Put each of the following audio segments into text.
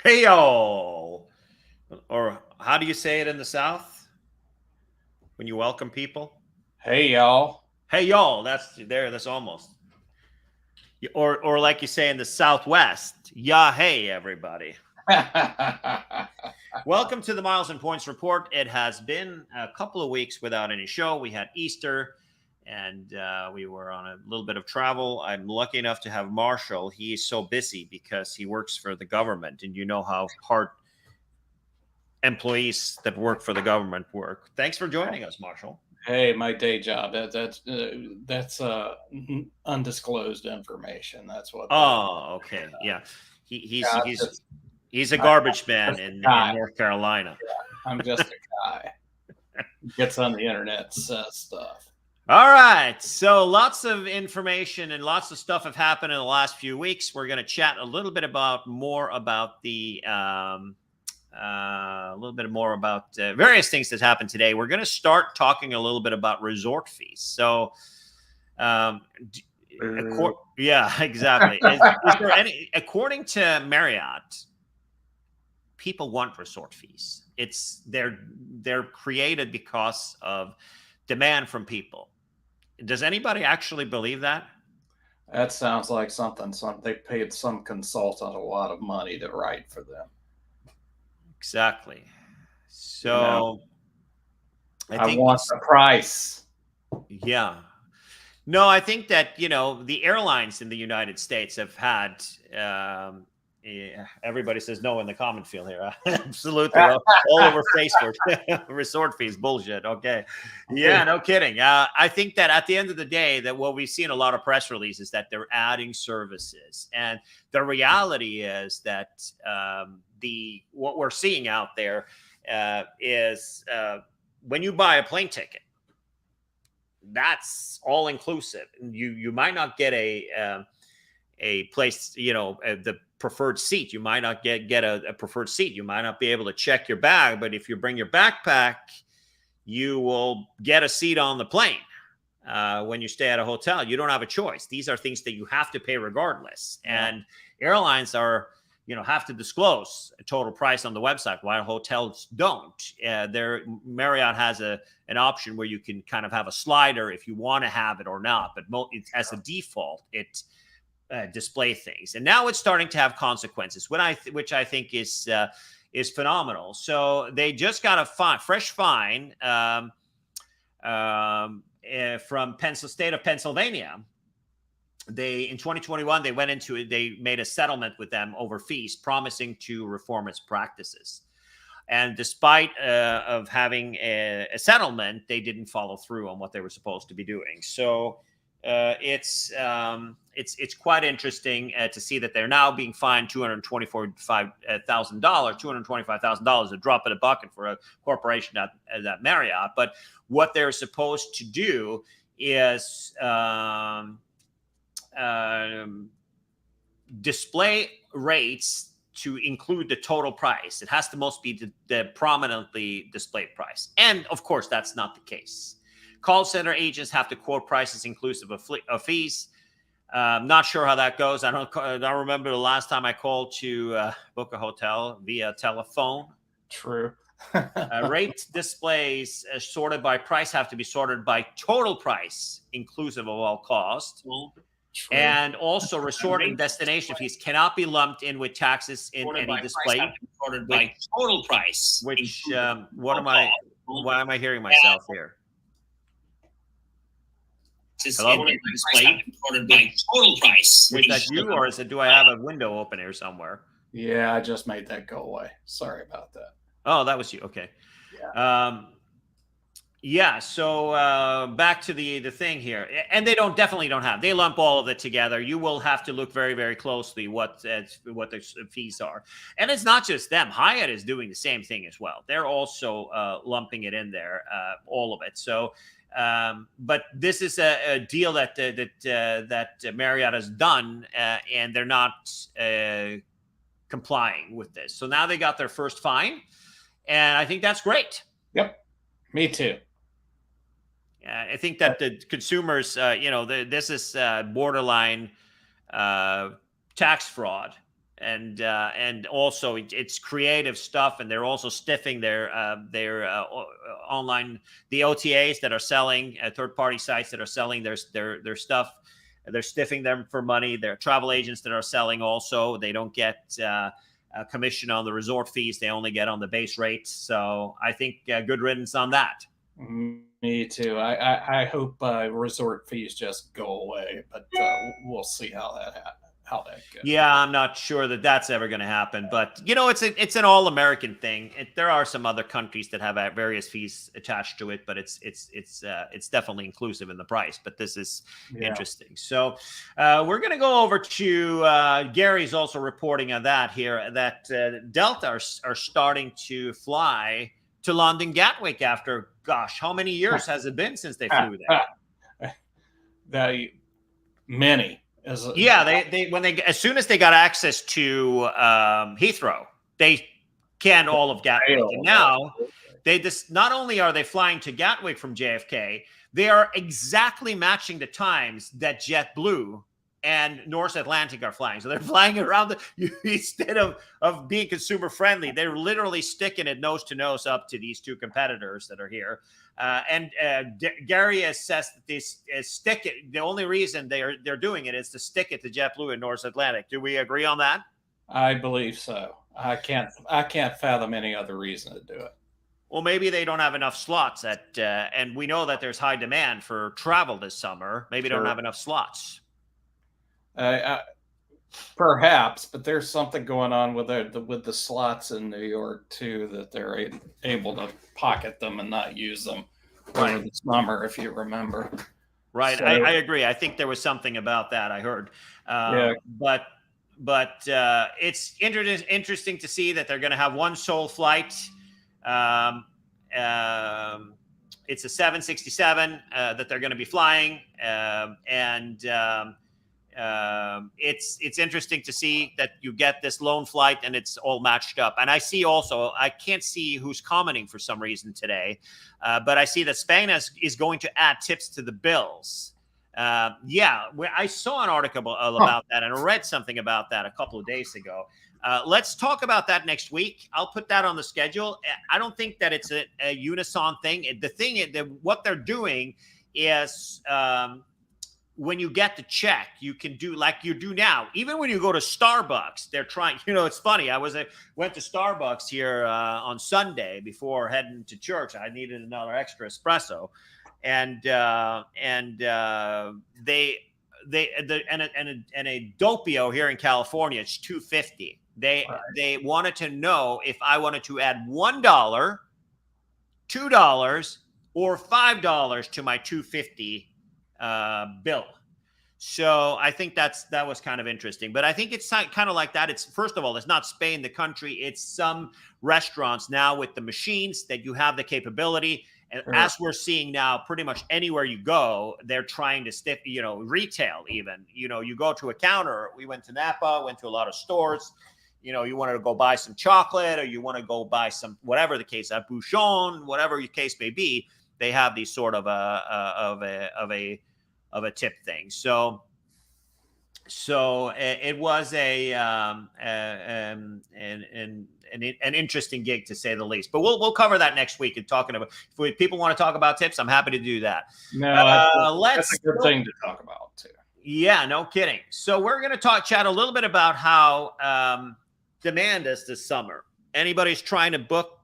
Hey y'all, or how do you say it in the South when you welcome people? Hey, y'all. Hey y'all, that's there. That's almost. Or like you say in the Southwest, yeah, hey everybody. Welcome to the Miles and Points Report. It has been a couple of weeks without any show. We had Easter, and we were on a little bit of travel. I'm lucky enough to have Marshall. He is so busy because he works for the government, and you know how hard employees that work for the government work. Thanks for joining us, Marshall. Hey, my day job. That's undisclosed information. That's what that is. Oh, okay, yeah. He, he's Yeah, he's he's a garbage man just a in guy. North Carolina. I'm just a guy. Gets on the internet, says stuff. All right, so lots of information and lots of stuff have happened in the last few weeks. We're going to chat a little bit more about the a little bit more about various things that happened today. We're going to start talking a little bit about resort fees. So, um, yeah, exactly. Is there any, according to Marriott, people want resort fees. They're created because of demand from people. Does anybody actually believe that? That sounds like something. They paid some consultant a lot of money to write for them. Exactly. You know, So I I think want the price. yeah. No, I think that, the airlines in the United States have had, everybody says no in the comment field here. Absolutely. All over Facebook. Resort fees, bullshit. Okay. Yeah, no kidding. I think that at the end of the day, that what we've seen a lot of press releases that they're adding services. And the reality is that what we're seeing out there is when you buy a plane ticket, that's all inclusive. You might not get a place, the preferred seat. You might not get a preferred seat. You might not be able to check your bag, but if you bring your backpack, you will get a seat on the plane. When you stay at a hotel, you don't have a choice. These are things that you have to pay regardless. Yeah. And airlines are, have to disclose a total price on the website, while hotels don't. Marriott has an option where you can kind of have a slider if you want to have it or not, but as a default, it display things. And now it's starting to have consequences, which I think is phenomenal. So they just got a fresh fine from state of Pennsylvania. In 2021, they made a settlement with them over fees, promising to reform its practices. And despite of having a settlement, they didn't follow through on what they were supposed to be doing. So it's quite interesting to see that they're now being fined $225,000, a drop in a bucket for a corporation that Marriott. But what they're supposed to do is display rates to include the total price. It has to most be the prominently displayed price. And of course, that's not the case. Call center agents have to quote prices inclusive of fees. Not sure how that goes. I don't remember the last time I called to book a hotel via telephone. True. Rate displays sorted by price have to be sorted by total price inclusive of all cost. True. And also resort and destination fees cannot be lumped in with taxes in any display. Sorted by total price. Which why am I hearing myself here? Hello? Sorted by total price. Is that you, or do I have a window open here somewhere? Yeah, I just made that go away. Sorry about that. Oh, that was you. Okay. Yeah. So back to the thing here, and they they lump all of it together. You will have to look very, very closely what the fees are, and it's not just them. Hyatt is doing the same thing as well. They're also lumping it in there, all of it. So, but this is a deal that Marriott has done, and they're not complying with this. So now they got their first fine, and I think that's great. Yep, me too. I think that the consumers, this is borderline tax fraud, and also it's creative stuff, and they're also stiffing their online, the OTAs that are selling, third-party sites that are selling their stuff. They're stiffing them for money. Their travel agents that are selling also, they don't get a commission on the resort fees. They only get on the base rates. So I think good riddance on that. Me too. I hope resort fees just go away, but we'll see how that goes. Yeah, I'm not sure that that's ever going to happen, but it's an all-American thing. There are some other countries that have various fees attached to it, but it's definitely inclusive in the price. But this is interesting. So we're going to go over to Gary's also reporting on that here, that Delta are starting to fly to London Gatwick after, gosh, how many years has it been since they flew there? Many. They as soon as they got access to Heathrow, they canned all of Gatwick. And now they just, not only are they flying to Gatwick from JFK, they are exactly matching the times that JetBlue and Norse Atlantic are flying. So they're flying around instead of being consumer friendly, they're literally sticking it nose to nose up to these two competitors that are here. Gary has said that they stick it. The only reason they're doing it is to stick it to JetBlue and Norse Atlantic. Do we agree on that? I believe so. I can't fathom any other reason to do it. Well, maybe they don't have enough slots and we know that there's high demand for travel this summer. Maybe they don't have enough slots. Perhaps, but there's something going on with the slots in New York too, that they're able to pocket them and not use them over the summer, if you remember. Right, so, I agree. I think there was something about that I heard. But it's interesting to see that they're going to have one sole flight. It's a 767 that they're going to be flying, it's interesting to see that you get this lone flight and it's all matched up. And I see also, I can't see who's commenting for some reason today, but I see that Spain is going to add tips to the bills. I saw an article about that, and I read something about that a couple of days ago. Let's talk about that next week. I'll put that on the schedule. I don't think that it's a unison thing. The thing is that what they're doing is, when you get the check, you can do like you do now. Even when you go to Starbucks, they're trying, it's funny. I went to Starbucks here on Sunday before heading to church. I needed another extra espresso. And a doppio here in California, it's $2.50. They wanted to know if I wanted to add $1, $2, or $5 to my $2.50 bill. So I think that was kind of interesting, but I think it's kind of like that. It's, first of all, it's not Spain, the country. It's some restaurants now with the machines that you have the capability. And as we're seeing now, pretty much anywhere you go, they're trying to stiff, retail even, you go to a counter. We went to Napa, went to a lot of stores, you wanted to go buy some chocolate, or you want to go buy some, whatever the case, a bouchon, whatever your case may be. They have these sort of a tip thing. So it was an interesting gig, to say the least. But we'll cover that next week. And talking about, if people want to talk about tips, I'm happy to do that. No, that's a good thing to talk about too. Yeah, no kidding. So we're going to chat a little bit about how demand is this summer. Anybody's trying to book.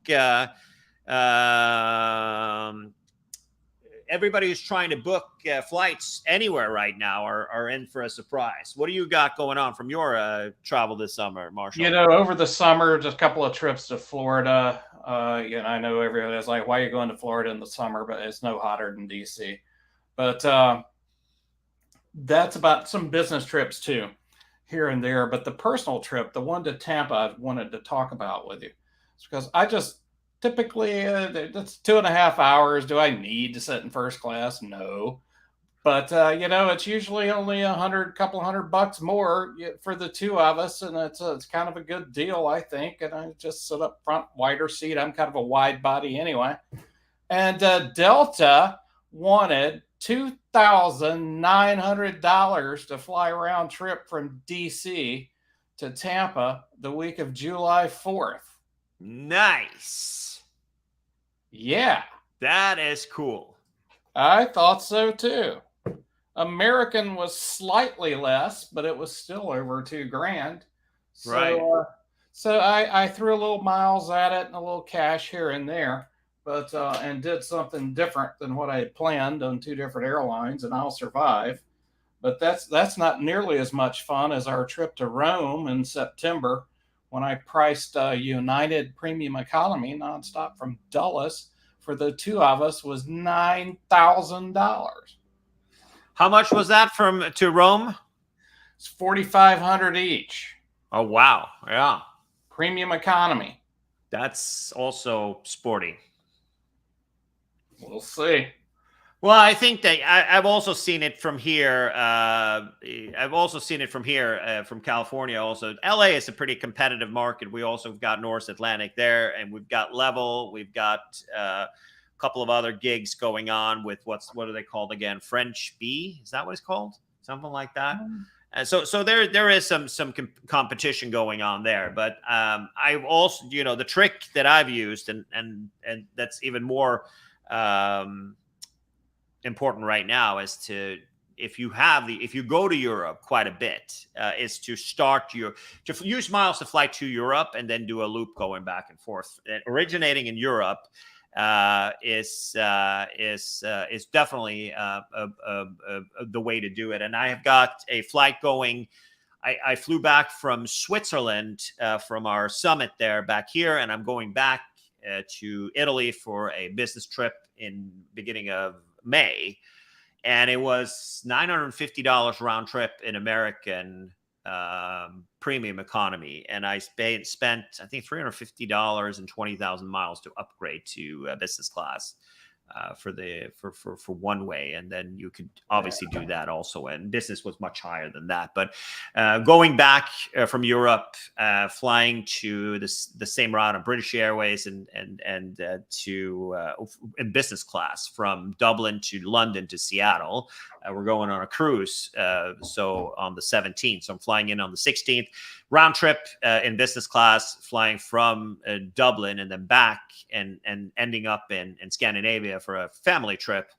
Everybody who's trying to book flights anywhere right now are in for a surprise. What do you got going on from your travel this summer, Marshall? Over the summer, just a couple of trips to Florida. I know everybody's like, why are you going to Florida in the summer? But it's no hotter than DC. But that's about some business trips too, here and there. But the personal trip, the one to Tampa, I wanted to talk about with you. It's because I just typically, that's 2.5 hours. Do I need to sit in first class? No. But, it's usually only couple $100 more for the two of us. And it's kind of a good deal, I think. And I just sit up front, wider seat. I'm kind of a wide body anyway. And Delta wanted $2,900 to fly round trip from DC to Tampa the week of July 4th. Nice. Yeah. That is cool. I thought so too. American was slightly less, but it was still over $2,000. So, Right. So I threw a little miles at it and a little cash here and there, but and did something different than what I had planned on 2 different airlines, and I'll survive. But that's not nearly as much fun as our trip to Rome in September, when I priced United Premium Economy nonstop from Dulles for the 2 of us was $9,000. How much was that to Rome? It's $4,500 each. Oh, wow. Yeah. Premium Economy. That's also sporty. We'll see. Well, I think that I've also seen it from here. From California. Also, LA is a pretty competitive market. We also have got Norse Atlantic there, and we've got Level. We've got a couple of other gigs going on with what are they called again? French B? Is that what it's called? Something like that. And so there is some competition going on there. But I've also, the trick that I've used, and that's even more important right now, is to, if you go to Europe quite a bit, is to use miles to fly to Europe and then do a loop going back and forth. Originating in Europe is definitely the way to do it. And I have got a flight going. I flew back from Switzerland from our summit there back here, and I'm going back to Italy for a business trip in beginning of May, and it was $950 round trip in American premium economy, and I spent I think $350 and 20,000 miles to upgrade to business class for one way, and then you could obviously do that also, and business was much higher than that. But going back from Europe, flying to the same route on British Airways and to in business class from Dublin to London to Seattle, we're going on a cruise, so on the 17th. So I'm flying in on the 16th, round trip in business class, flying from Dublin and then back, and ending up in Scandinavia for a family trip,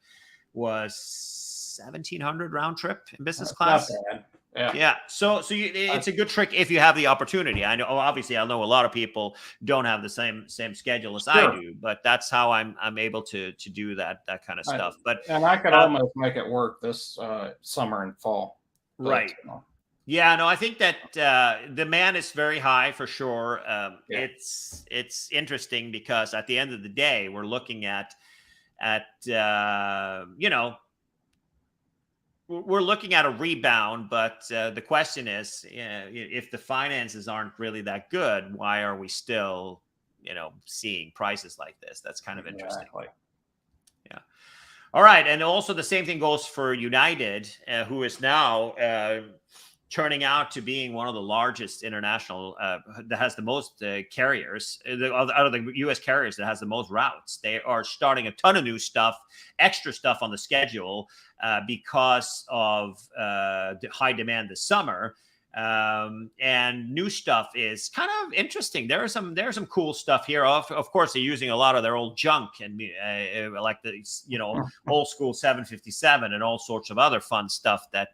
was $1,700 round trip in business class. Not bad. Yeah. So it's a good trick if you have the opportunity. I know, obviously, I know a lot of people don't have the same schedule as I do, but that's how I'm able to do that kind of stuff. And I could almost make it work this summer and fall. Right. Yeah, no, I think that demand is very high for sure. It's interesting because at the end of the day, we're looking at we're looking at a rebound, but the question is, if the finances aren't really that good, why are we still, seeing prices like this? That's kind of interesting. Exactly. Yeah. All right, and also the same thing goes for United, who is now turning out to being one of the largest international that has the most carriers out of the U.S. carriers, that has the most routes. They are starting a ton of new stuff, extra stuff on the schedule because of the high demand this summer. And new stuff is kind of interesting. There's some cool stuff here. Of course, they're using a lot of their old junk and like the old school 757 and all sorts of other fun stuff that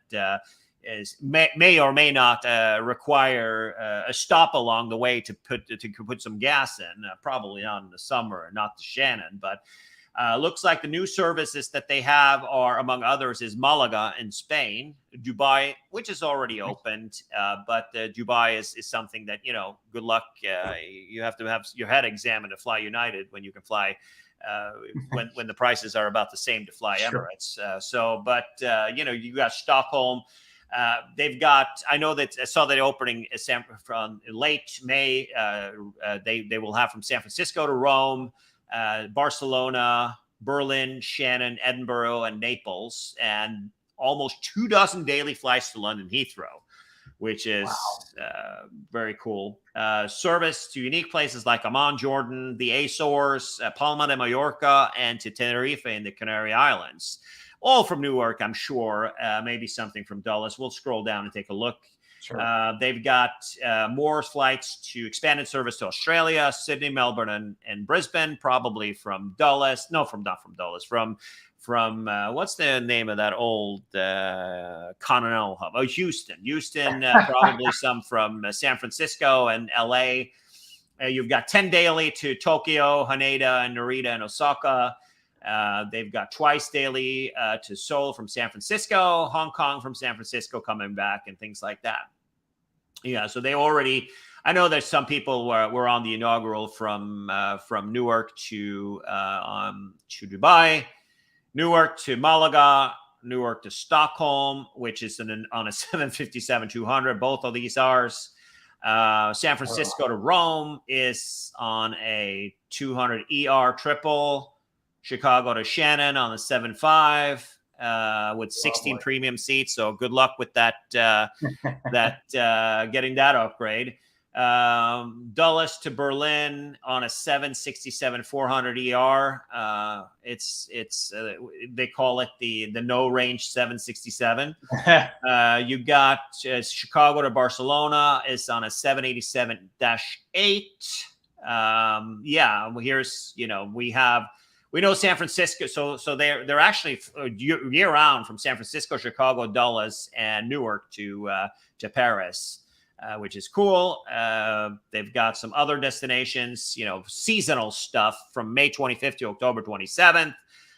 may or may not require a stop along the way to put some gas in. Probably not in the summer, not the Shannon, but looks like the new services that they have are, among others, is Malaga in Spain, Dubai, which is already opened, but Dubai is something that, good luck. You have to have your head examined to fly United when you can fly when the prices are about the same to fly Emirates. You got Stockholm. They've got, I know that I saw that opening from late May. They will have from San Francisco to Rome, Barcelona, Berlin, Shannon, Edinburgh, and Naples, and almost 24 daily flights to London Heathrow, which is very cool. Service to unique places like Amman, Jordan, the Azores, Palma de Mallorca, and to Tenerife in the Canary Islands. All from Newark, I'm sure. Maybe something from Dulles. We'll scroll down and take a look. Sure. They've got more flights to expanded service to Australia, Sydney, Melbourne, and Brisbane, probably from Dulles. No, not from Dulles. From what's the name of that old continental hub? Oh, Houston. Probably some from San Francisco and LA. You've got 10 daily to Tokyo, Haneda, and Narita, and Osaka. They've got twice daily to Seoul from San Francisco, Hong Kong from San Francisco coming back, and things like that. Yeah, so they already. I know there's some people were on the inaugural from Newark to Dubai, Newark to Malaga, Newark to Stockholm, which is on a 757-200. Both of these are. San Francisco to Rome is on a 200 ER triple. Chicago to Shannon on the 75 with 16 premium seats. So good luck with that. Getting that upgrade. Dulles to Berlin on a 767-400 ER. They call it the no range 767. You got Chicago to Barcelona is on a 787-8. We know San Francisco, so they're actually year round from San Francisco, Chicago, Dulles, and Newark to Paris. Which is cool. They've got some other destinations, seasonal stuff from May 25th to October 27th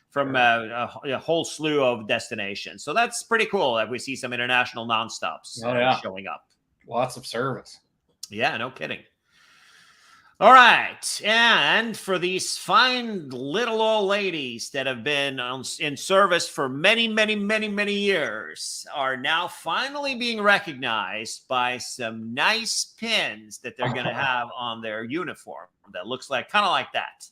from a whole slew of destinations. So that's pretty cool that we see some international nonstops showing up. Lots of service. Yeah, no kidding. All right. And for these fine little old ladies that have been in service for many, many, many, many years are now finally being recognized by some nice pins that they're going to have on their uniform that looks like kind of like that.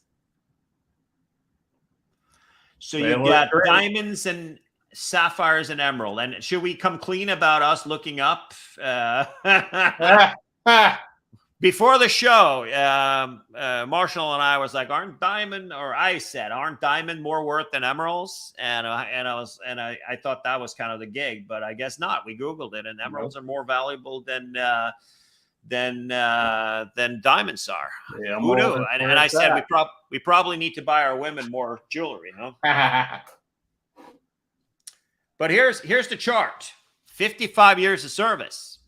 So you've got diamonds and sapphires and emerald. And should we come clean about us looking up? Before the show, Marshall and I was like, aren't diamond more worth than emeralds? And I thought that was kind of the gig, but I guess not. We Googled it, and emeralds are more valuable than diamonds are. Yeah, who knew? And I said we probably need to buy our women more jewelry, huh? But here's the chart: 55 years of service.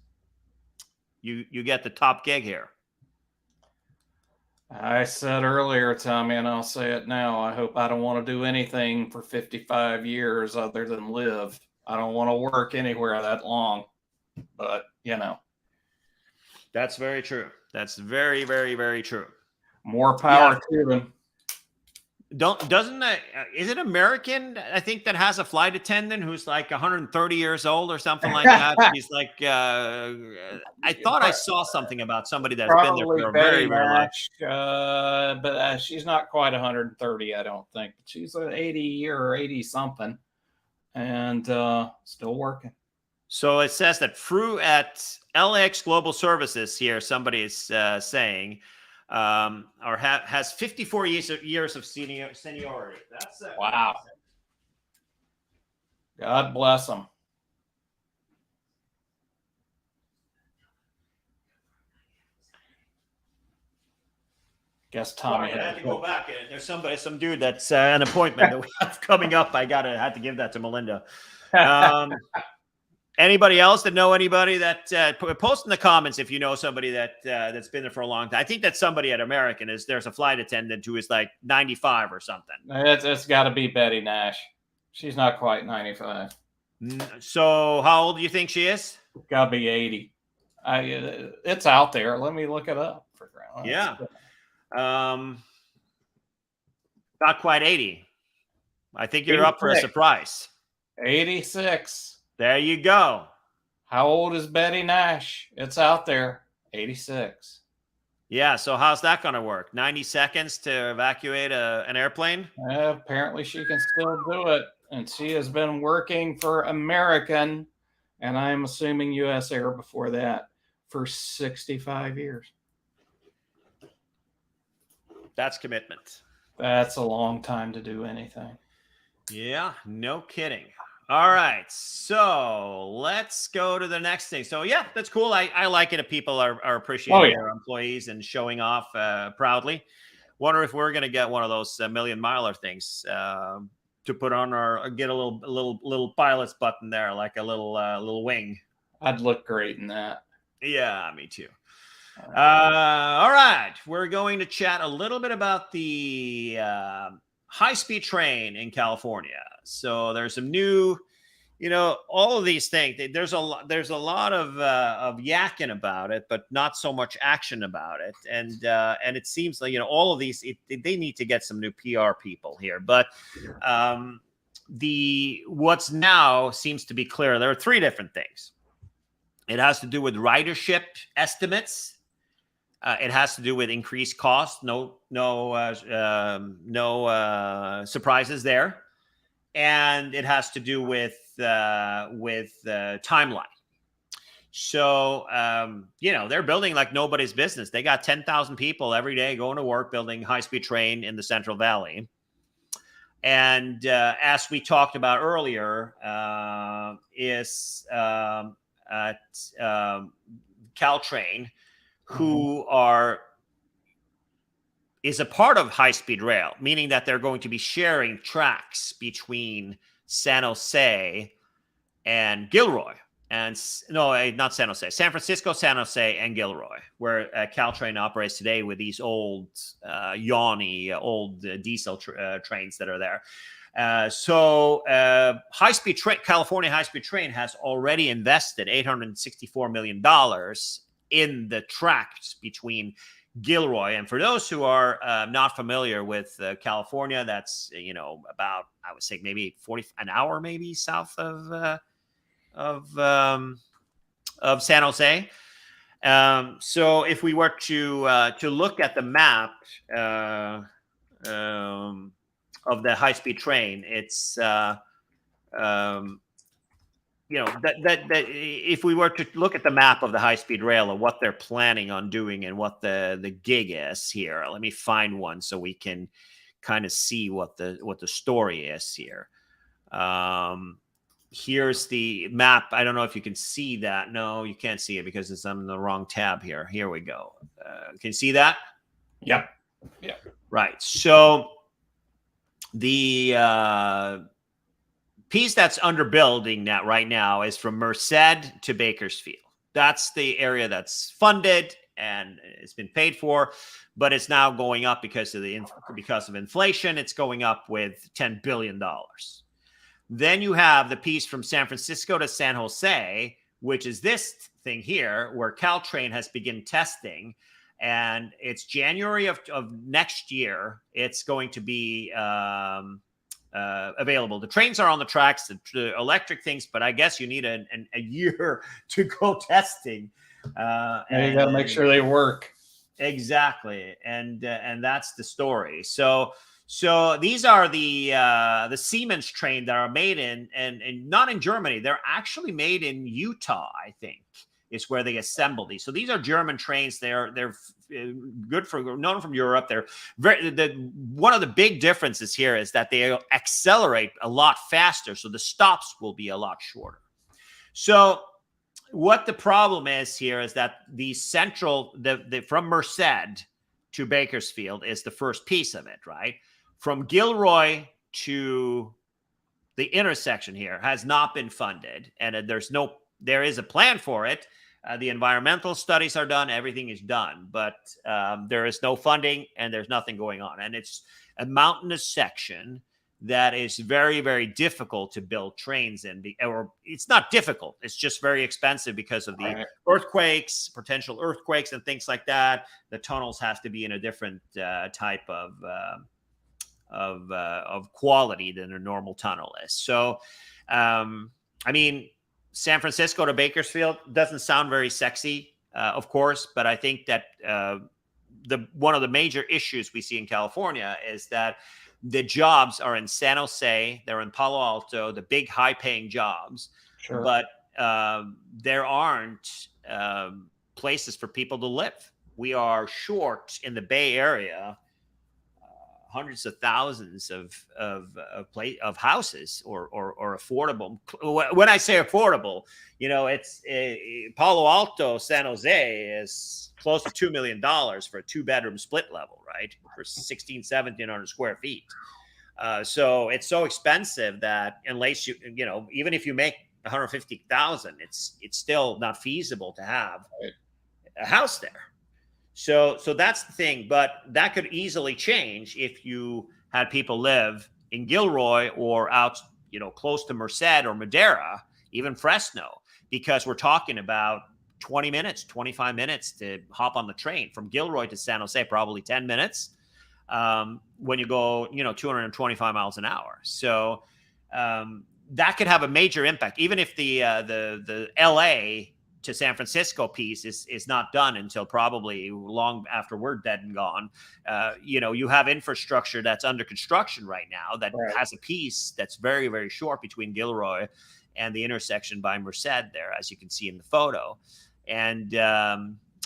You get the top gig here. I said earlier, Tommy, and I'll say it now. I hope I don't want to do anything for 55 years other than live. I don't want to work anywhere that long, but That's very true. That's very, very, very true. More power to them. Is it American? I think that has a flight attendant who's like 130 years old or something like that. She's like, I thought I saw something about somebody that's been there for a very, very long time. But she's not quite 130, I don't think. She's 80 or 80 something, and still working. So it says that through at LAX Global Services here, somebody is saying. Has 54 years of seniority. That's wow. God bless them. Guess Tommy had to go back. There's some dude that's an appointment that we have coming up. I had to give that to Melinda. Anybody else that know anybody that post in the comments if you know somebody that's been there for a long time. I think that somebody at American there's a flight attendant who is like 95 or something. It's got to be Betty Nash. She's not quite 95. So how old do you think she is? Got to be 80. It's out there. Let me look it up. Yeah. Not quite 80. I think you're 86. Up for a surprise. 86. There you go. How old is Betty Nash? It's out there. 86. Yeah, so how's that going to work? 90 seconds to evacuate an airplane? Apparently she can still do it. And she has been working for American, and I'm assuming U.S. Air before that, for 65 years. That's commitment. That's a long time to do anything. Yeah, no kidding. All right, so let's go to the next thing. So yeah, that's cool. I like it if people are appreciating their employees and showing off proudly. Wonder if we're going to get one of those million miler things to put on our get a little pilot's button there, like a little wing. I'd look great in that. Yeah, me too. All right, we're going to chat a little bit about the high-speed train in California. So there's some new, all of these things. There's a lot of yakking about it, but not so much action about it. And it seems like all of these they need to get some new PR people here. But what's now seems to be clear. There are three different things. It has to do with ridership estimates. It has to do with increased cost. No surprises there. And it has to do with timeline. So they're building like nobody's business. They got 10,000 people every day going to work building high-speed train in the Central Valley. And as we talked about earlier, is at Caltrain, who is a part of high-speed rail, meaning that they're going to be sharing tracks between San Jose and Gilroy. And no, not San Jose, San Francisco, San Jose, and Gilroy, where Caltrain operates today with these old, yawny, old diesel trains that are there. High-speed train, California high-speed train has already invested $864 million in the tracks between Gilroy. And for those who are not familiar with California, that's, about, I would say maybe an hour maybe south of San Jose. So if we were to look at the map of the high-speed train, it's if we were to look at the map of the high-speed rail and what they're planning on doing and what the gig is here, let me find one so we can kind of see what the story is here. Here's the map. I don't know if you can see that. No, you can't see it because it's on the wrong tab here. Here we go. Can you see that? Yep. Yeah. Right. So the piece that's under building that right now is from Merced to Bakersfield. That's the area that's funded and it's been paid for, but it's now going up because of inflation. It's going up with $10 billion. Then you have the piece from San Francisco to San Jose, which is this thing here, where Caltrain has begun testing, and it's January of next year. It's going to be available. The trains are on the tracks, the electric things, but I guess you need a year to go testing. And you got to make sure they work. Exactly, and that's the story. So these are the Siemens train that are made in and not in Germany. They're actually made in Utah, I think, is where they assemble these. So these are German trains. They're good known from Europe. They're one of the big differences here is that they accelerate a lot faster, so the stops will be a lot shorter. So what the problem is here is that the central from Merced to Bakersfield is the first piece of it, right? From Gilroy to the intersection here has not been funded, and there is a plan for it. The environmental studies are done, everything is done, but there is no funding and there's nothing going on. And it's a mountainous section that is very, very difficult to build trains in. Or it's not difficult, it's just very expensive because of the earthquakes, potential earthquakes and things like that. The tunnels have to be in a different type of quality than a normal tunnel is. So, I mean, San Francisco to Bakersfield doesn't sound very sexy, of course, but I think that one of the major issues we see in California is that the jobs are in San Jose, they're in Palo Alto, the big high-paying jobs, but there aren't places for people to live. We are short in the Bay Area hundreds of thousands of houses or affordable. When I say affordable, it's Palo Alto, San Jose is close to $2 million for a 2-bedroom split level, right? For 1,700 square feet. So it's so expensive that unless even if you make 150,000, it's still not feasible to have a house there. So that's the thing, but that could easily change if you had people live in Gilroy or out, close to Merced or Madera, even Fresno, because we're talking about 20 minutes, 25 minutes to hop on the train from Gilroy to San Jose, probably 10 minutes when you go, 225 miles an hour. So that could have a major impact, even if the LA to San Francisco piece is not done until probably long after we're dead and gone. You have infrastructure that's under construction right now that has a piece that's very, very short between Gilroy and the intersection by Merced there, as you can see in the photo. And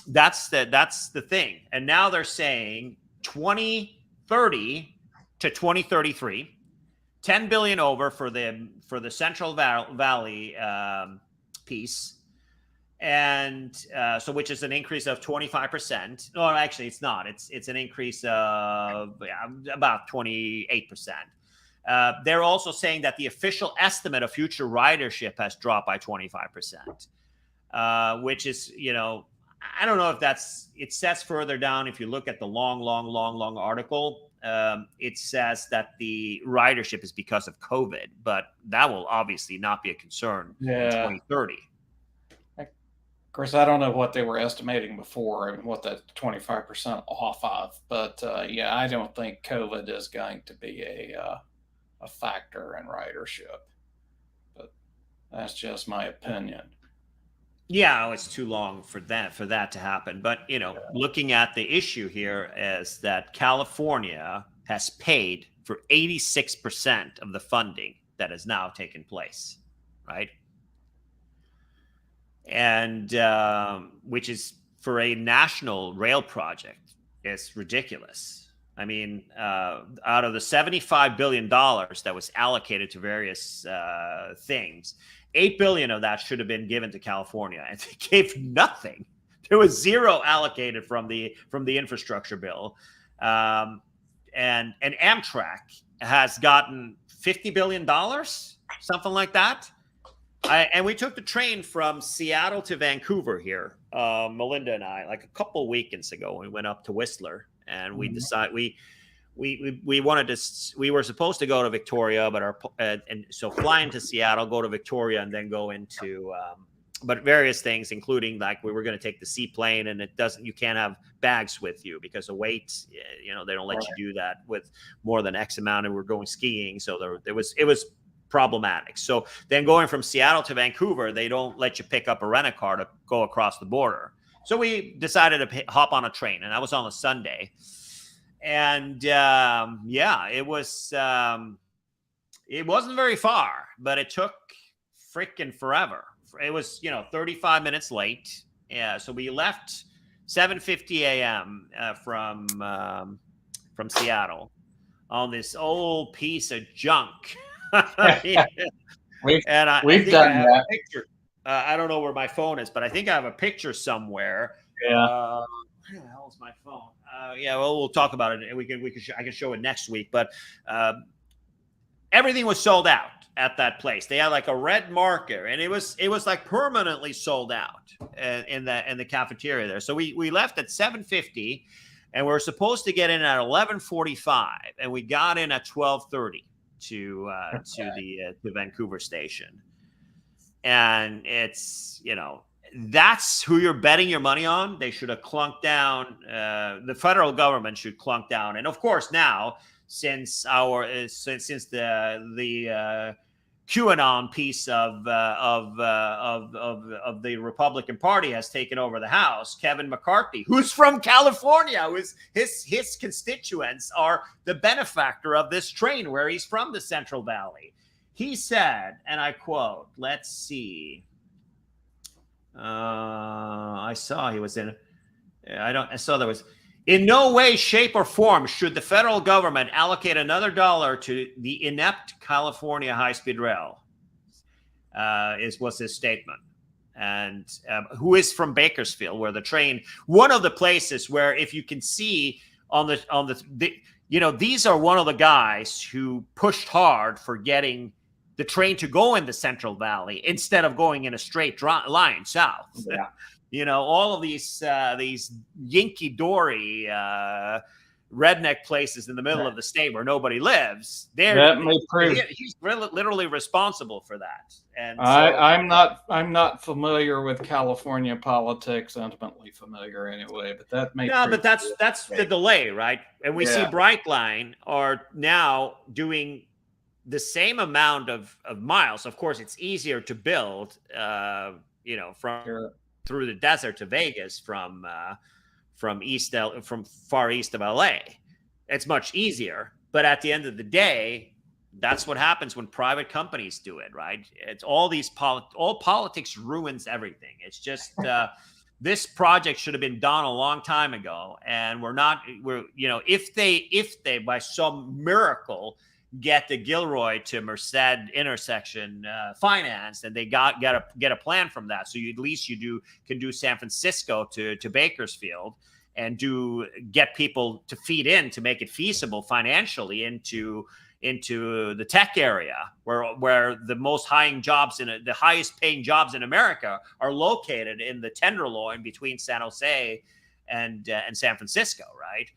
that's the thing. And now they're saying 2030 to 2033, 10 billion over for the Central Valley piece. And so, which is an increase of 25%. No, actually, it's not. It's an increase of about 28%. They're also saying that the official estimate of future ridership has dropped by 25%, which is, I don't know if it says further down. If you look at the long article, it says that the ridership is because of COVID, but that will obviously not be a concern in 2030. Of course, I don't know what they were estimating before and what that 25% off of, but I don't think COVID is going to be a factor in ridership. But that's just my opinion. Yeah, it's too long for that to happen. But looking at the issue here is that California has paid for 86% of the funding that has now taken place, right? And which is, for a national rail project, is ridiculous. I mean, out of the $75 billion that was allocated to various things, $8 billion of that should have been given to California, and they gave nothing. There was zero allocated from the infrastructure bill, and Amtrak has gotten $50 billion, something like that. And we took the train from Seattle to Vancouver here, Melinda and I, like a couple of weekends ago. We went up to Whistler, and we decided we wanted to. We were supposed to go to Victoria, but so fly into Seattle, go to Victoria, and then go into. But various things, including like we were going to take the seaplane, and you can't have bags with you because of weight. They don't let you do that with more than X amount, and we're going skiing, so it was problematic. So then going from Seattle to Vancouver, they don't let you pick up a rent-a-car to go across the border. So we decided to hop on a train, and that was on a Sunday. And it wasn't very far, but it took freaking forever. It was 35 minutes late. Yeah, so we left 7:50 a.m. from Seattle on this old piece of junk. We've done that. Picture. I don't know where my phone is, but I think I have a picture somewhere. Yeah. Where the hell is my phone? Well, we'll talk about it. I can show it next week. But everything was sold out at that place. They had like a red marker, and it was like permanently sold out in the cafeteria there. So we left at 7:50, and we were supposed to get in at 11:45, and we got in at 12:30. To the Vancouver station. And it's, that's who you're betting your money on. They should have clunked down. The federal government should clunk down. And of course, now since the QAnon piece of the Republican Party has taken over the House, Kevin McCarthy, who's from California, his constituents are the benefactor of this train, where he's from, the Central Valley. He said, and I quote, let's see. I saw he was in. I saw there was. In no way, shape, or form should the federal government allocate another dollar to the inept California high-speed rail, was his statement. And who is from Bakersfield, where the train, one of the places where, if you can see these are one of the guys who pushed hard for getting the train to go in the Central Valley instead of going in a straight line south. Yeah. All of these Yankee-dory redneck places in the middle of the state where nobody lives. He's literally responsible for that. And I'm not familiar with California politics, intimately familiar anyway, but that may. No, but that's the delay, right? And we see Brightline are now doing the same amount of miles. Of course, it's easier to build, through the desert to Vegas from far east of LA. It's much easier, but at the end of the day, that's what happens when private companies do it, right? It's all politics ruins everything. It's just this project should have been done a long time ago, and if they by some miracle get the Gilroy to Merced intersection financed, and they get a plan from that, so at least can do San Francisco to Bakersfield, and get people to feed in to make it feasible financially into the tech area where the most the highest paying jobs in America are located in the Tenderloin between San Jose and San Francisco, right?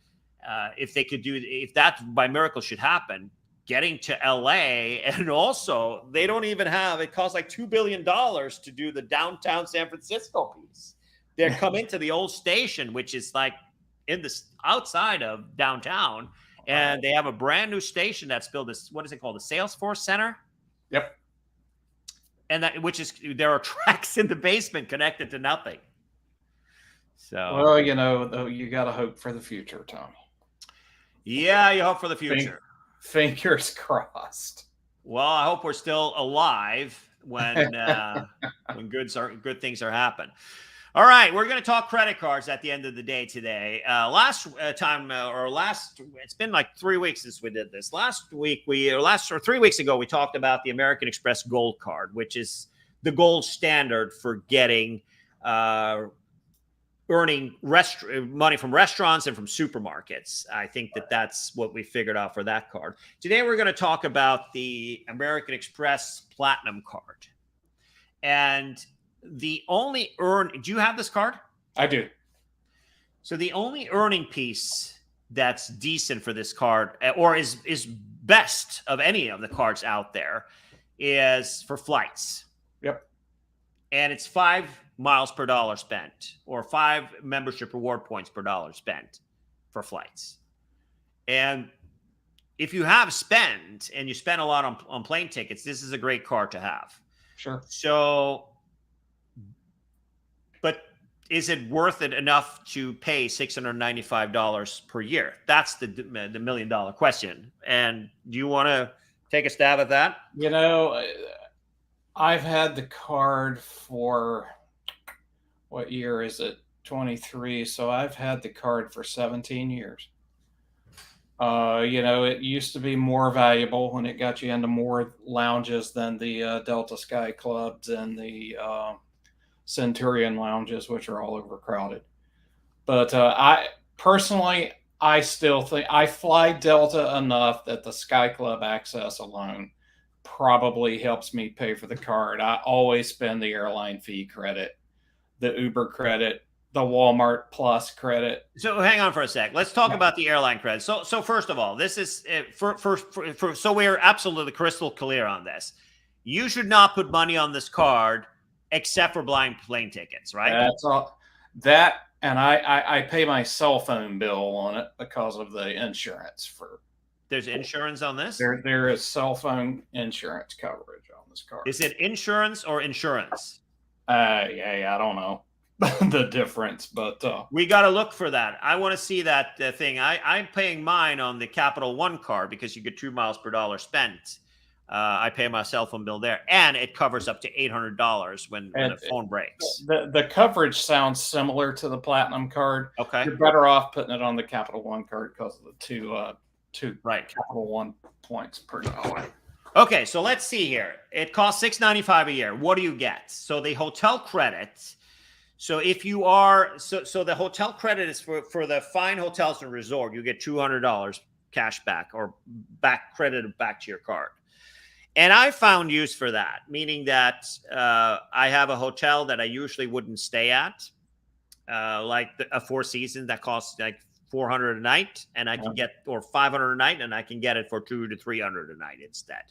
If that by miracle should happen, getting to LA, and also they don't even it costs like $2 billion to do the downtown San Francisco piece. They come into the old station, which is like outside of downtown, and they have a brand new station that's built. What is it called? The Salesforce Center. Yep. And there are tracks in the basement connected to nothing. So, well, you got to hope for the future, Tommy. Yeah, you hope for the future. Fingers crossed. Well, I hope we're still alive when good things are happening. All right, we're going to talk credit cards at the end of the day today. It's been like 3 weeks since we did this. 3 weeks ago, we talked about the American Express Gold Card, which is the gold standard for getting earning money from restaurants and from supermarkets. I think that's what we figured out for that card. Today, we're going to talk about the American Express Platinum Card. And the only do you have this card? I do. So the only earning piece that's decent for this card, or is best of any of the cards out there, is for flights. Yep. And it's 5 miles per dollar spent, or 5 membership reward points per dollar spent for flights. And if you have spend, and you spend a lot on plane tickets, this is a great card to have. Sure. So, but is it worth it enough to pay $695 per year? That's the $1 million question. And do you want to take a stab at that? I've had the card for, what year is it? 23. So I've had the card for 17 years. It used to be more valuable when it got you into more lounges than the Delta Sky Clubs and the Centurion lounges, which are all overcrowded. But I still think I fly Delta enough that the Sky Club access alone probably helps me pay for the card. I always spend the airline fee credit, the Uber credit, the Walmart Plus credit. So hang on for a sec. Let's talk about the airline credit. So first of all, this is so we're absolutely crystal clear on this. You should not put money on this card except for blind plane tickets, right? That's all. That, and I pay my cell phone bill on it because of the insurance. There's insurance on this? There is cell phone insurance coverage on this card. Is it insurance or insurance? I don't know the difference, but we got to look for that. I want to see that thing. I'm paying mine on the Capital One card because you get 2 miles per dollar spent. I pay my cell phone bill there, and it covers up to $800 when a phone breaks. The coverage sounds similar to the Platinum card. Okay. You're better off putting it on the Capital One card because of the two right Capital One points per dollar. Okay, so let's see here. It costs $695 a year. What do you get? So the hotel credit. So if you are so the hotel credit is for the fine hotels and resort. You get $200 cash back or credited back to your card. And I found use for that, meaning that I have a hotel that I usually wouldn't stay at, like a Four Seasons that costs like $400 a night, and I can get, or $500 a night, and I can get it for $200 to $300 a night instead.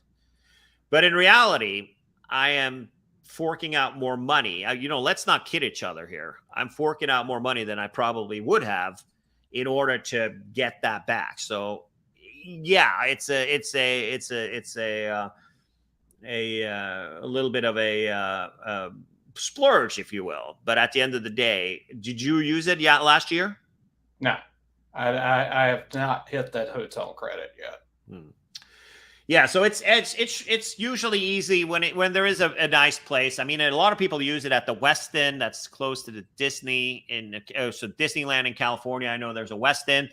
But in reality, I am forking out more money. Let's not kid each other here. I'm forking out more money than I probably would have in order to get that back. So, yeah, it's a little bit of a splurge, if you will. But at the end of the day, did you use it last year? No, I have not hit that hotel credit yet. Yeah, so it's usually easy when there is a nice place. I mean, a lot of people use it at the Westin that's close to the Disney so Disneyland in California. I know there's a Westin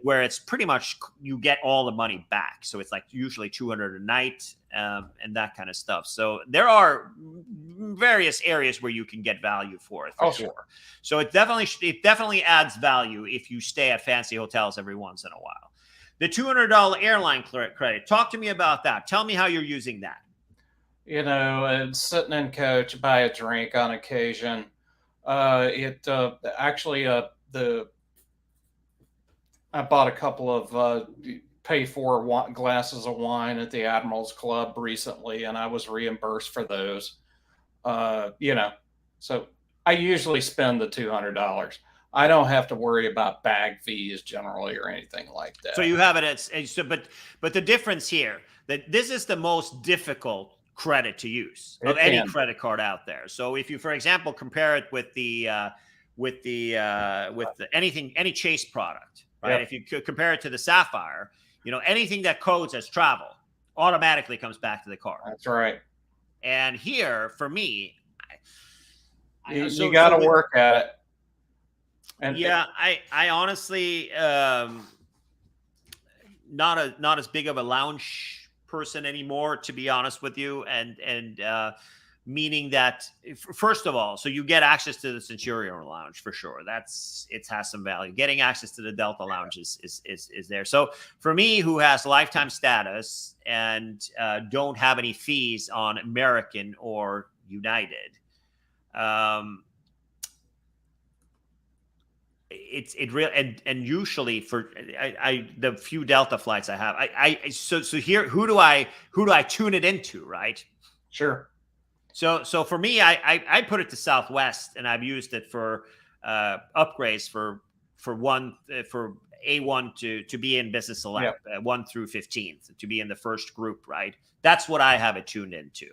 where it's pretty much you get all the money back. So it's like usually $200 a night and that kind of stuff. So there are various areas where you can get value for it. For sure. So it definitely adds value if you stay at fancy hotels every once in a while. The $200 airline credit. Talk to me about that. Tell me how you're using that. Sitting in coach, buy a drink on occasion. I bought a couple of pay for glasses of wine at the Admirals Club recently, and I was reimbursed for those. So I usually spend the $200. I don't have to worry about bag fees generally or anything like that. So you have it but the difference here that this is the most difficult credit to use of any credit card out there. So if you, for example, compare it with any Chase product, right? If you compare it to the Sapphire, anything that codes as travel automatically comes back to the card. That's right. And here, for me, you got to work at it. And I honestly not as big of a lounge person anymore, to be honest with you, and meaning that first of all, so you get access to the Centurion Lounge for sure. It has some value. Getting access to the Delta Lounge is there. So for me, who has lifetime status and don't have any fees on American or United, it really and usually for the few Delta flights I have, so here who do I tune it into, right? Sure. So for me, I put it to Southwest, and I've used it for upgrades for A1 to be in Business Select, 1 through 15 to be in the first group, right? That's what I have it tuned into.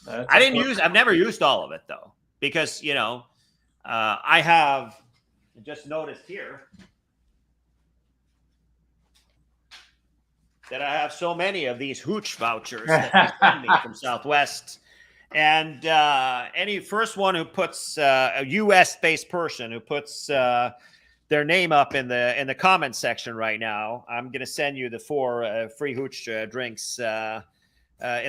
I've never used all of it though, because I have. Just noticed here that I have so many of these hooch vouchers that they send me from Southwest, and any first one who puts a U.S.-based person who puts their name up in the comments section right now, I'm going to send you the 4 free hooch drinks in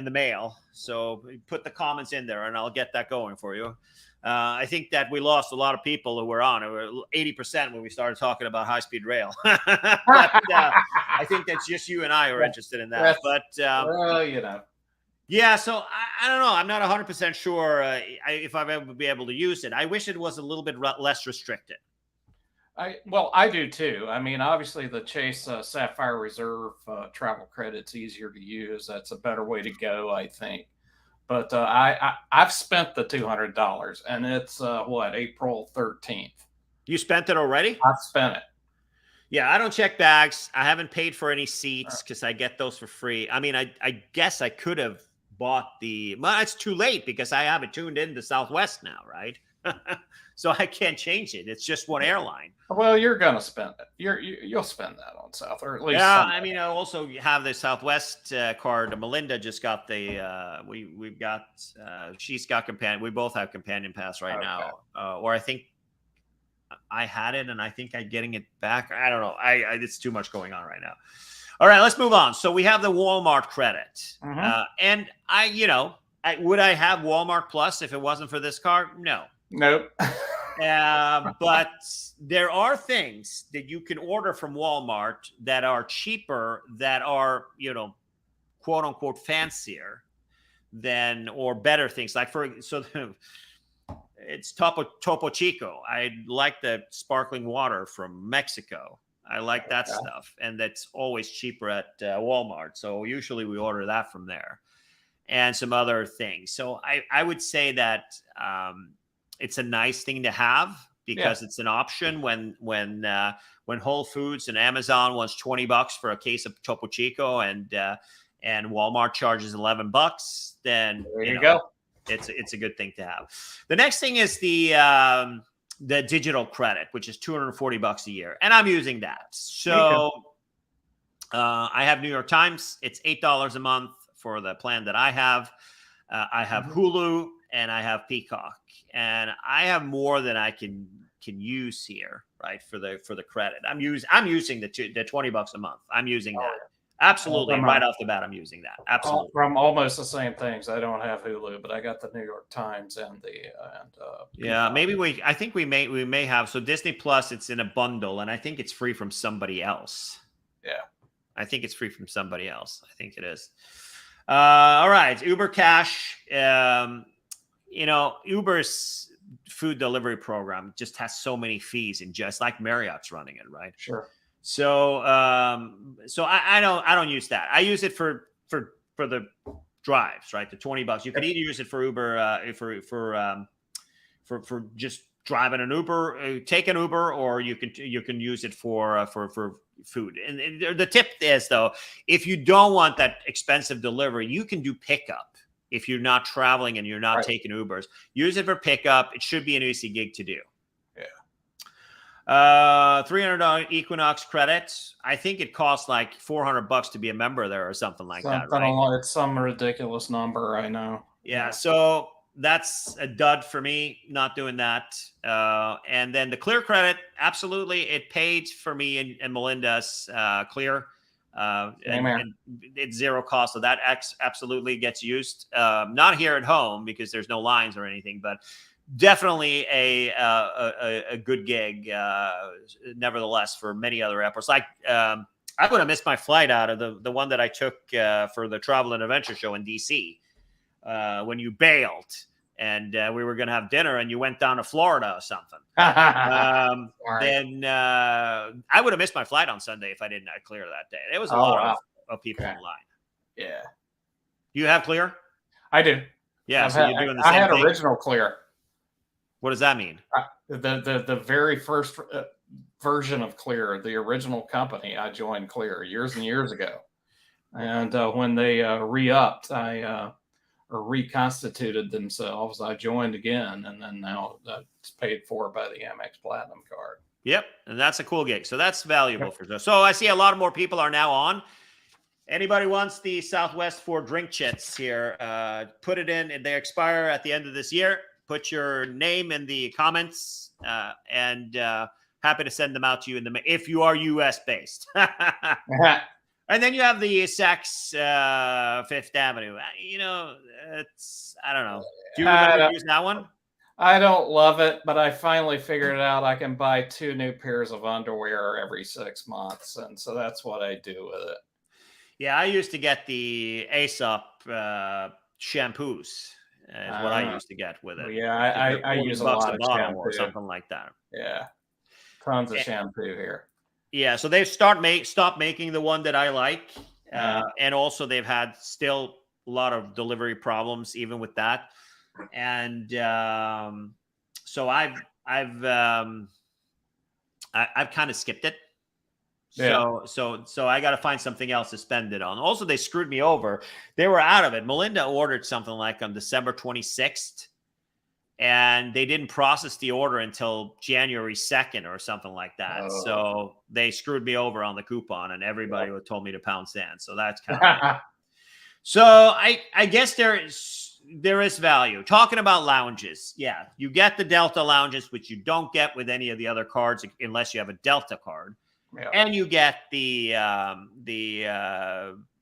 the mail. So put the comments in there, and I'll get that going for you. I think that we lost a lot of people who were on. It were 80% when we started talking about high-speed rail. But I think that's just you and I who are interested in that. But yeah. So I don't know. I'm not 100% sure if I've ever be able to use it. I wish it was a little bit less restricted. I do too. I mean, obviously the Chase Sapphire Reserve travel credit's easier to use. That's a better way to go, I think. But I've spent the $200, and it's April 13th. You spent it already? I've spent it. Yeah, I don't check bags. I haven't paid for any seats because I get those for free. I mean, I guess I could have bought but it's too late because I have it tuned in to Southwest now, right? So I can't change it. It's just one airline. Well, you're gonna spend it. You'll spend that on South, or at least. Yeah, something. I mean, I also have the Southwest card. Melinda just got the. We've got. She's got companion. We both have companion pass right now. Or I think I had it, and I think I'm getting it back. I don't know. It's too much going on right now. All right, let's move on. So we have the Walmart credit, and would I have Walmart Plus if it wasn't for this card? No. Nope. But there are things that you can order from Walmart that are cheaper, that are, quote unquote fancier than, or better things. Like it's Topo Chico. I like the sparkling water from Mexico. I like that stuff. And that's always cheaper at Walmart. So usually we order that from there, and some other things. So I would say that it's a nice thing to have, because it's an option when Whole Foods and Amazon wants $20 for a case of Topo Chico, and Walmart charges $11. Then there you go. It's a good thing to have. The next thing is the digital credit, which is $240 a year, and I'm using that. So I have New York Times. It's $8 a month for the plan that I have. I have Hulu, and I have Peacock, and I have more than I can use here, right? For the credit, I'm using the $20 a month. I'm using that. Absolutely. Right off the bat, I'm using that. Absolutely. From almost the same things. I don't have Hulu, but I got the New York Times and maybe I think we may have. So Disney Plus, it's in a bundle, and I think it's free from somebody else. Yeah. I think it's free from somebody else. I think it is. All right. Uber Cash. Uber's food delivery program just has so many fees, and just like Marriott's running it, right? Sure. So, I don't use that. I use it for the drives, right? The $20. You could either use it for Uber, for just driving an Uber, take an Uber, or you can use it for food. And the tip is, though, if you don't want that expensive delivery, you can do pickup. If you're not traveling and you're not taking Ubers, use it for pickup. It should be an easy gig to do. $300 Equinox credits. I think it costs like $400 to be a member there, or something like that, right? It's some ridiculous number, I know. Yeah, so that's a dud for me, not doing that. And then the Clear credit, absolutely, it paid for me and Melinda's Clear. And it's zero cost, so that absolutely gets used. Not here at home because there's no lines or anything, but definitely a good gig, nevertheless, for many other airports. Like I would have missed my flight out of the one that I took for the Travel and Adventure Show in DC when you bailed, and we were going to have dinner, and you went down to Florida or something. Then I would have missed my flight on Sunday if I didn't have Clear that day. There was a lot of people in line. Yeah. You have Clear? I do. Yeah, you're doing the same thing. I had original Clear. What does that mean? The very first version of Clear, the original company, I joined Clear years and years ago. And when they re-upped, or reconstituted themselves, I joined again, and then now that's paid for by the Amex Platinum card. Yep, and that's a cool gig. So that's valuable for us. So I see a lot more people are now on. Anybody wants the Southwest for drink chits here, put it in. They expire at the end of this year. Put your name in the comments, and happy to send them out to you if you are US based. And then you have the Saks Fifth Avenue. It's, I don't know. Do you remember using that one? I don't love it, but I finally figured out I can buy 2 new pairs of underwear every 6 months, and so that's what I do with it. Yeah, I used to get the Aesop shampoos. Is what I used to get with it. Yeah, I use a lot of shampoo or something like that. Yeah, tons of shampoo here. Yeah, so they've stopped making the one that I like, and also they've had still a lot of delivery problems even with that, and so I've kind of skipped it. So I got to find something else to spend it on. Also, they screwed me over. They were out of it. Melinda ordered something like on December 26th, and they didn't process the order until January 2nd or something like that. Oh. So they screwed me over on the coupon, and everybody told me to pound sand. So that's kind of so I guess there is value. Talking about lounges, yeah, you get the Delta lounges, which you don't get with any of the other cards unless you have a Delta card, and you get the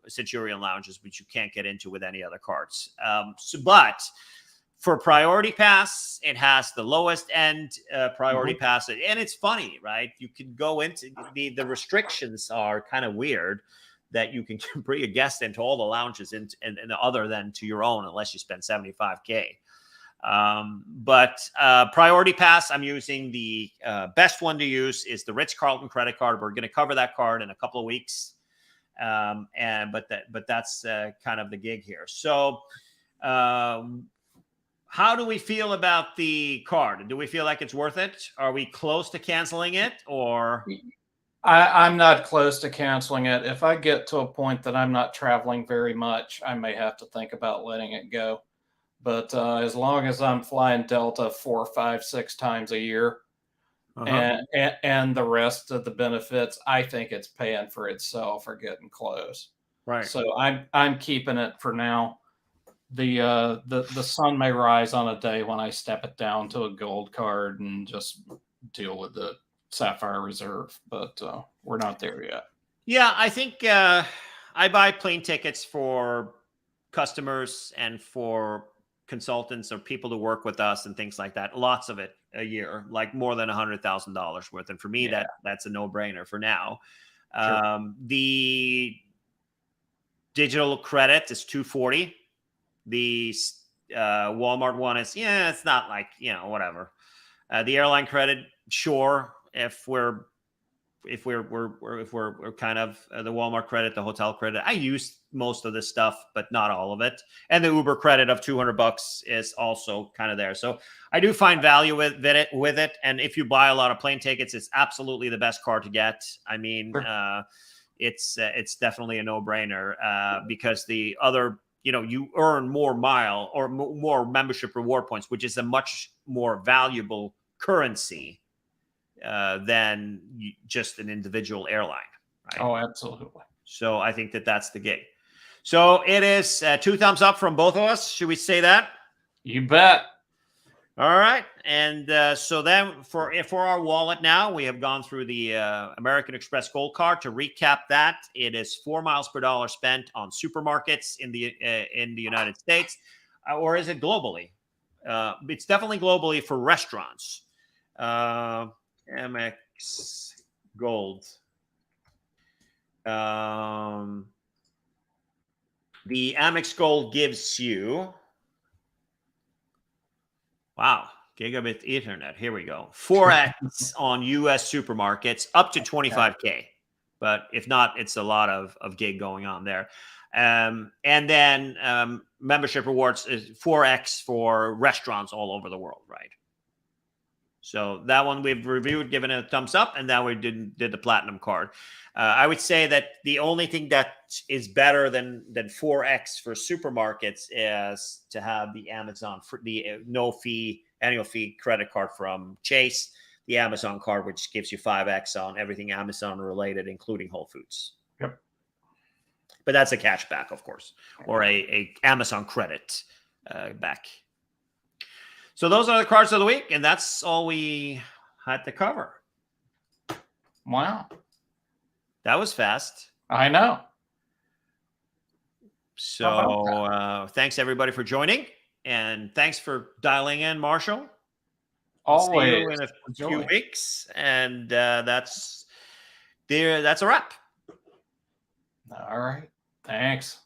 Centurion lounges, which you can't get into with any other cards. But for Priority Pass, it has the lowest end Priority Pass, and it's funny, right? You can go into the restrictions are kind of weird. That you can bring a guest into all the lounges and other than to your own, unless you spend $75K. But Priority Pass, I'm using the best one to use is the Ritz-Carlton credit card. We're going to cover that card in a couple of weeks. But that's kind of the gig here. So how do we feel about the card? Do we feel like it's worth it? Are we close to canceling it, or? I'm not close to canceling it. If I get to a point that I'm not traveling very much, I may have to think about letting it go. But as long as I'm flying Delta 4, 5, 6 times a year, and the rest of the benefits, I think it's paying for itself or getting close. Right. So I'm keeping it for now. The sun may rise on a day when I step it down to a gold card and just deal with the Sapphire Reserve, but we're not there yet. Yeah, I think I buy plane tickets for customers and for consultants or people to work with us and things like that. Lots of it a year, like more than $100,000 worth. And for me, that's a no-brainer for now. Sure. The digital credit is $240. The Walmart one is it's not like whatever. The airline credit, sure. If we're kind of the Walmart credit, the hotel credit, I use most of this stuff, but not all of it. And the Uber credit of $200 is also kind of there. So I do find value with it. And if you buy a lot of plane tickets, it's absolutely the best card to get. I mean, it's definitely a no-brainer because the other, you earn more mile or more membership reward points, which is a much more valuable currency than just an individual airline. Right? Oh, absolutely. So I think that's the gig. So it is 2 thumbs up from both of us. Should we say that? You bet. All right. And so then for our wallet now, we have gone through the American Express Gold Card. To recap that, it is 4 miles per dollar spent on supermarkets in the United States. Or is it globally? It's definitely globally for restaurants. Amex Gold. The Amex Gold gives you, gigabit Ethernet. Here we go. 4x on U.S. supermarkets up to 25K. But if not, it's a lot of gig going on there. And then membership rewards is 4x for restaurants all over the world, right? So that one we've reviewed, given it a thumbs up, and then we did the platinum card. I would say that the only thing that is better than 4x for supermarkets is to have the Amazon, the no-fee annual fee credit card from Chase, the Amazon card, which gives you 5x on everything Amazon related, including Whole Foods. Yep. But that's a cashback, of course, or a Amazon credit back. So those are the cards of the week, and that's all we had to cover. Wow. That was fast. I know. So thanks, everybody, for joining, and thanks for dialing in, Marshall. Always. See you in a few weeks, and that's a wrap. All right. Thanks.